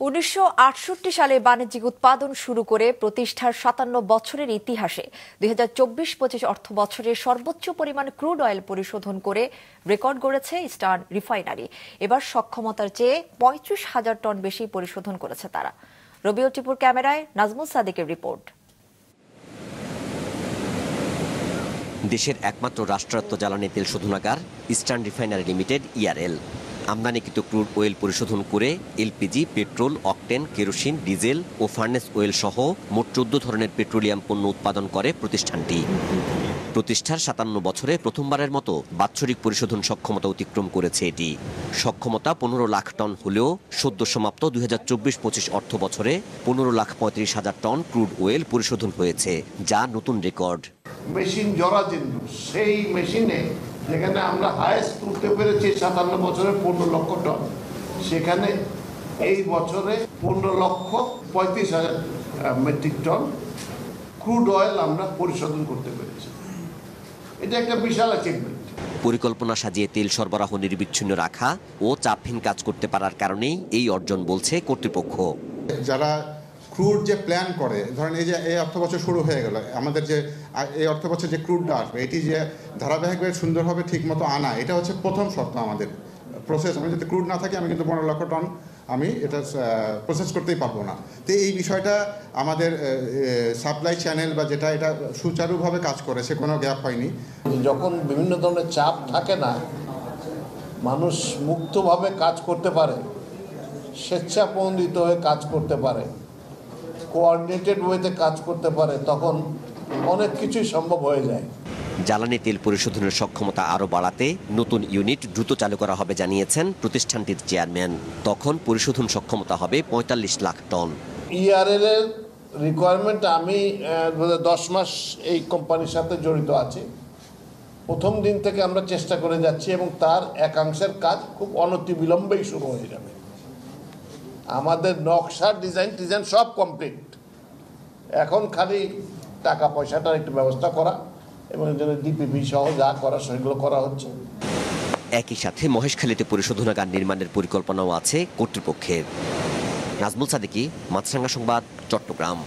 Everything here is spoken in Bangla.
1968 সালে বাণিজ্যিক উৎপাদন শুরু করে প্রতিষ্ঠার 57 বছরের ইতিহাসে 2024-25 অর্থ বছরে সর্বোচ্চ পরিমাণ ক্রুড অয়েল পরিশোধন করে রেকর্ড গড়েছে ইস্টার্ন রিফাইনারি। এবার সক্ষমতার চেয়ে 35,000 টন বেশি পরিশোধন করেছে তারা। রবিউল টিপুর ক্যামেরায় নাজমুল সাদিকের রিপোর্ট। দেশের একমাত্র রাষ্ট্রায়ত্ত জ্বালানি তেল শোধনাগার ইস্টার্ন রিফাইনারি লিমিটেড ইআরএল আমদানিকৃত ক্রুড অয়েল পরিশোধন করে LPG, petrol, octane, kerosene, diesel ও ফার্নেস অয়েল সহ মোট 14 ধরনের পেট্রোলিয়াম পণ্য উৎপাদন করে প্রতিষ্ঠানটি। প্রতিষ্ঠার 57 বছরে প্রথমবারের মতো বাৎসরিক পরিশোধন সক্ষমতা অতিক্রম করেছে এটি। সক্ষমতা 15 লাখ টন হলেও সদ্য সমাপ্ত 2024-25 অর্থ বছরে 15,35,000 টন ক্রুড অয়েল পরিশোধন হয়েছে, যা নতুন রেকর্ড। মেশিন জরাজীর্ণ, সেই মেশিনে যেখানে আমরা হাইয়েস্ট তুলতে পেরেছি 57 বছরে 15 লক্ষ টন, সেখানে এই বছরে 15,35,000 মেট্রিক টন ক্রুড অয়েল আমরা পরিশোধন করতে পেরেছি। এটা একটা বিশাল অ্যাচিভমেন্ট। পরিকল্পনা সাজিয়ে তেল সরবরাহ নিরবিচ্ছিন্ন রাখা ও চাপহীন কাজ করতে পারার কারণেই এই অর্জন বলছে কর্তৃপক্ষ। যারা ক্রুড যে প্ল্যান করে, ধরেন এই যে এই অর্থবছর শুরু হয়ে গেল, আমাদের যে এই অর্থবছর যে ক্রুডটা আসবে এটি যে ধারাবাহিকভাবে সুন্দরভাবে ঠিকমতো আনা, এটা হচ্ছে প্রথম শর্ত আমাদের প্রসেস। আমি যদি ক্রুড না থাকি আমি কিন্তু 15 লক্ষ টন আমি এটা প্রসেস করতেই পারবো না। তো এই বিষয়টা আমাদের সাপ্লাই চ্যানেল বা যেটা এটা সুচারুভাবে কাজ করেছে, কোনো গ্যাপ হয়নি। যখন বিভিন্ন ধরনের চাপ থাকে না, মানুষ মুক্তভাবে কাজ করতে পারে, স্বেচ্ছাপ্রণোদিত হয়ে কাজ করতে পারে, কোঅর্ডিনেটেড ওয়েতে কাজ করতে পারে, তখন অনেক কিছুই সম্ভব হয়ে যায়। জ্বালানি তেল পরিশোধনের সক্ষমতা আরও বাড়াতে নতুন ইউনিট দ্রুত চালু করা হবে জানিয়েছেন প্রতিষ্ঠানটির চেয়ারম্যান। তখন পরিশোধন সক্ষমতা হবে 45 লাখ টন। ইআরএল এর রিকোয়ারমেন্ট, আমি 10 মাস এই কোম্পানির সাথে জড়িত আছি। প্রথম দিন থেকে আমরা চেষ্টা করে যাচ্ছি এবং তার একাংশের কাজ খুব অনতিবিলম্বেই শুরু হয়ে যাবে। আমাদের নকশা, ডিজাইন সব কমপ্লিট। এখন খালি টাকা পয়সাটার একটু ব্যবস্থা করা এবং ডিপিপি সহ যা করা সেগুলো করা হচ্ছে। একই সাথে মহেশখালীতে পরিশোধনাগার নির্মাণের পরিকল্পনাও আছে কর্তৃপক্ষের। নাজমুল সাদিকি, মাছরাঙ্গা সংবাদ, চট্টগ্রাম।